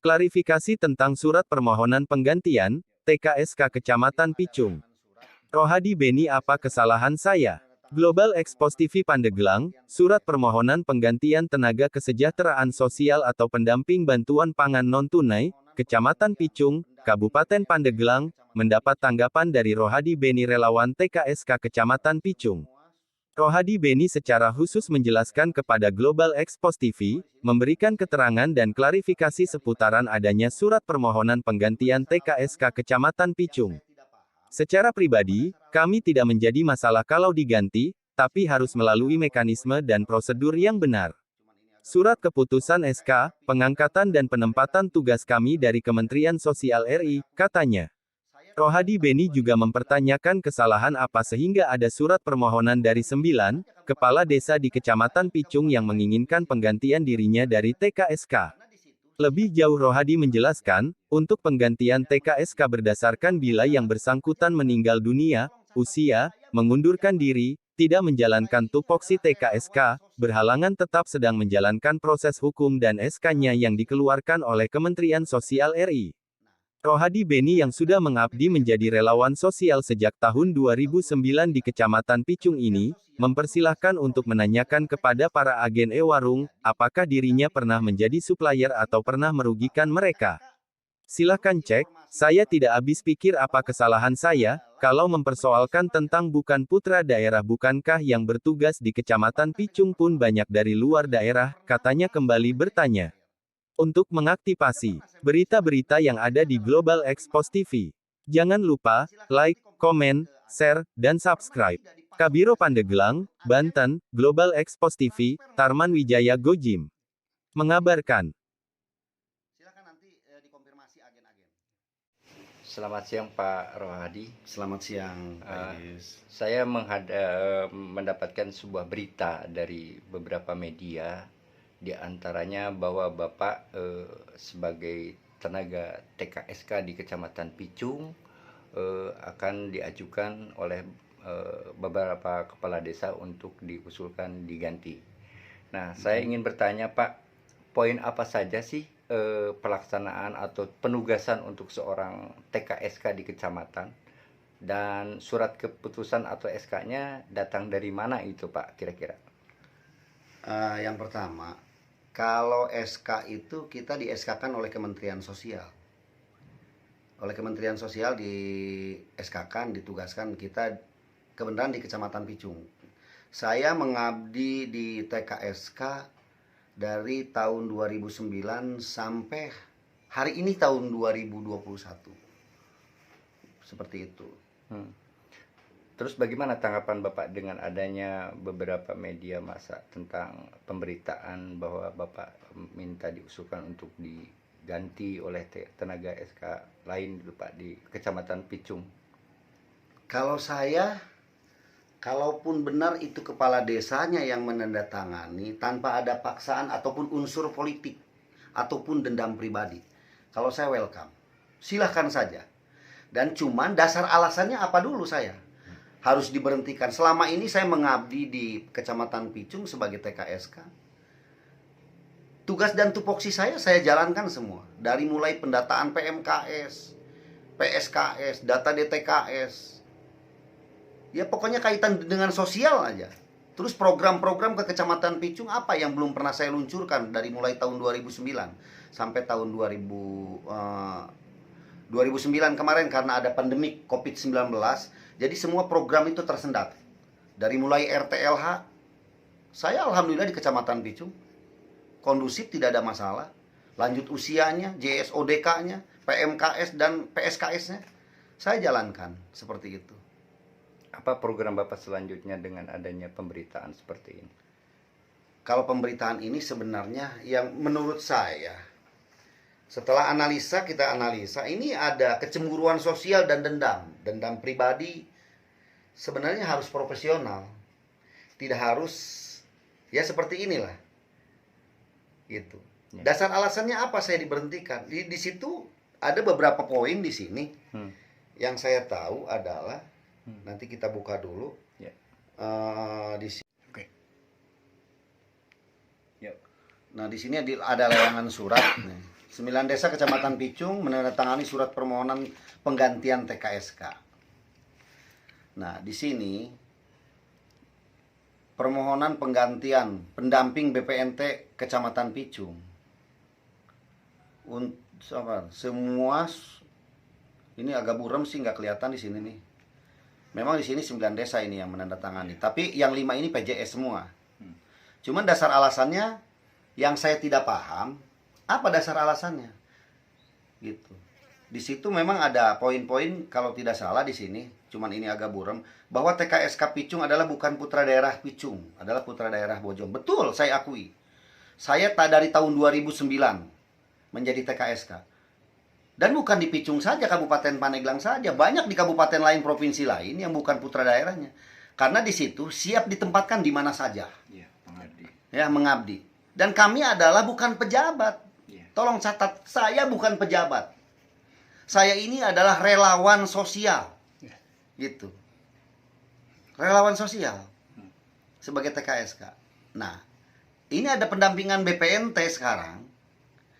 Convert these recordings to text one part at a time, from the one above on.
Klarifikasi tentang surat permohonan penggantian, TKSK Kecamatan Picung. Rohadi Beni, apa kesalahan saya? Global Expos TV Pandeglang, surat permohonan penggantian tenaga kesejahteraan sosial atau pendamping bantuan pangan non-tunai, Kecamatan Picung, Kabupaten Pandeglang, mendapat tanggapan dari Rohadi Beni, relawan TKSK Kecamatan Picung. Rohadi Beni secara khusus menjelaskan kepada Global Expos TV, memberikan keterangan dan klarifikasi seputaran adanya surat permohonan penggantian TKSK Kecamatan Picung. Secara pribadi, kami tidak menjadi masalah kalau diganti, tapi harus melalui mekanisme dan prosedur yang benar. Surat keputusan SK, pengangkatan dan penempatan tugas kami dari Kementerian Sosial RI, katanya. Rohadi Beni juga mempertanyakan kesalahan apa sehingga ada surat permohonan dari 9 kepala desa di Kecamatan Picung yang menginginkan penggantian dirinya dari TKSK. Lebih jauh Rohadi menjelaskan, untuk penggantian TKSK berdasarkan bila yang bersangkutan meninggal dunia, usia, mengundurkan diri, tidak menjalankan tupoksi TKSK, berhalangan tetap sedang menjalankan proses hukum dan SK-nya yang dikeluarkan oleh Kementerian Sosial RI. Rohadi Beni yang sudah mengabdi menjadi relawan sosial sejak tahun 2009 di Kecamatan Picung ini, mempersilahkan untuk menanyakan kepada para agen e-warung, apakah dirinya pernah menjadi supplier atau pernah merugikan mereka. Silahkan cek, saya tidak habis pikir apa kesalahan saya, kalau mempersoalkan tentang bukan putra daerah bukankah yang bertugas di Kecamatan Picung pun banyak dari luar daerah, katanya kembali bertanya. Untuk mengaktifasi berita-berita yang ada di Global Expos TV, jangan lupa like, komen, share, dan subscribe. Kabiro Pandeglang, Banten, Global Expos TV, Tarman Wijaya Gojim. Mengabarkan. Selamat siang Pak Rohadi. Selamat siang Pak Idris. Saya mendapatkan sebuah berita dari beberapa media, di antaranya bahwa Bapak sebagai tenaga TKSK di Kecamatan Picung akan diajukan oleh beberapa kepala desa untuk diusulkan diganti. Nah, saya ingin bertanya Pak, poin apa saja sih pelaksanaan atau penugasan untuk seorang TKSK di kecamatan, dan surat keputusan atau SK-nya datang dari mana itu Pak kira-kira? Yang pertama, kalau SK itu kita di SK-kan oleh Kementerian Sosial. Oleh Kementerian Sosial di SK-kan, ditugaskan kita kebenaran di Kecamatan Picung. Saya mengabdi di TKSK dari tahun 2009 sampai hari ini tahun 2021. Seperti itu. Terus bagaimana tanggapan Bapak dengan adanya beberapa media massa tentang pemberitaan bahwa Bapak minta diusulkan untuk diganti oleh tenaga SK lain Pak di Kecamatan Picung? Kalau saya, kalaupun benar itu kepala desanya yang menandatangani tanpa ada paksaan ataupun unsur politik ataupun dendam pribadi, kalau saya welcome, silahkan saja. Dan cuman dasar alasannya apa dulu saya harus diberhentikan. Selama ini saya mengabdi di Kecamatan Picung sebagai TKSK. Tugas dan tupoksi saya jalankan semua. Dari mulai pendataan PMKS, PSKS, data DTKS. Ya pokoknya kaitan dengan sosial aja. Terus program-program ke Kecamatan Picung apa yang belum pernah saya luncurkan dari mulai tahun 2009 sampai tahun 2009 kemarin karena ada pandemik COVID-19. Jadi semua program itu tersendat. Dari mulai RTLH, saya alhamdulillah di Kecamatan Picung kondusif, tidak ada masalah. Lanjut usianya, JSODK-nya, PMKS dan PSKS-nya saya jalankan seperti itu. Apa program Bapak selanjutnya dengan adanya pemberitaan seperti ini? Kalau pemberitaan ini sebenarnya yang menurut saya, setelah kita analisa, ini ada kecemburuan sosial dan dendam pribadi. Sebenarnya harus profesional, tidak harus ya seperti inilah, gitu. Dasar alasannya apa saya diberhentikan? Di situ ada beberapa poin di sini. Yang saya tahu adalah nanti kita buka dulu. Di sini. Nah di sini ada layangan surat. 9 desa Kecamatan Picung menandatangani surat permohonan penggantian TKSK. Nah, di sini permohonan penggantian pendamping BPNT Kecamatan Picung. Semua ini agak buram sih, nggak kelihatan di sini nih. Memang di sini 9 desa ini yang menandatangani, tapi yang 5 ini PJS semua. Cuman dasar alasannya yang saya tidak paham, apa dasar alasannya? Gitu. Di situ memang ada poin-poin kalau tidak salah di sini, cuman ini agak buram, bahwa TKSK Picung adalah bukan putra daerah Picung, adalah putra daerah Bojong. Betul, saya akui. Saya dari tahun 2009 menjadi TKSK. Dan bukan di Picung saja, Kabupaten Pandeglang saja, banyak di kabupaten lain, provinsi lain yang bukan putra daerahnya. Karena di situ siap ditempatkan di mana saja. Ya, mengabdi. Dan kami adalah bukan pejabat. Tolong catat, saya bukan pejabat. Saya ini adalah relawan sosial. Gitu. Relawan sosial. Sebagai TKSK. Nah, ini ada pendampingan BPNT sekarang.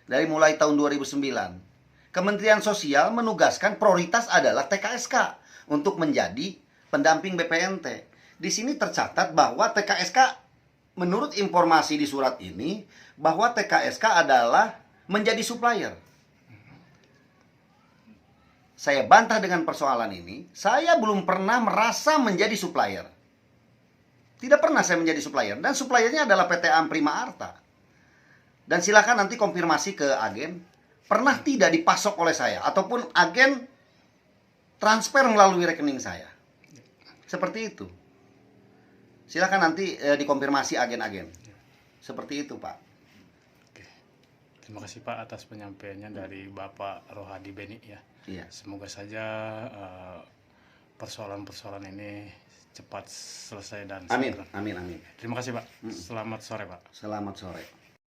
Dari mulai tahun 2009. Kementerian Sosial menugaskan prioritas adalah TKSK. Untuk menjadi pendamping BPNT. Di sini tercatat bahwa TKSK, menurut informasi di surat ini, bahwa TKSK adalah menjadi supplier. Saya bantah dengan persoalan ini. Saya belum pernah merasa menjadi supplier. Tidak pernah saya menjadi supplier. Dan suppliernya adalah PT Amprima Arta. Dan silakan nanti konfirmasi ke agen. Pernah tidak dipasok oleh saya. Ataupun agen transfer melalui rekening saya. Seperti itu. Silakan nanti dikonfirmasi agen-agen. Seperti itu, Pak. Oke. Terima kasih Pak atas penyampaiannya dari Bapak Rohadi Beni ya. Iya. Semoga saja persoalan-persoalan ini cepat selesai dan Amin, segera. amin, amin. Terima kasih Pak. Selamat sore Pak. Selamat sore.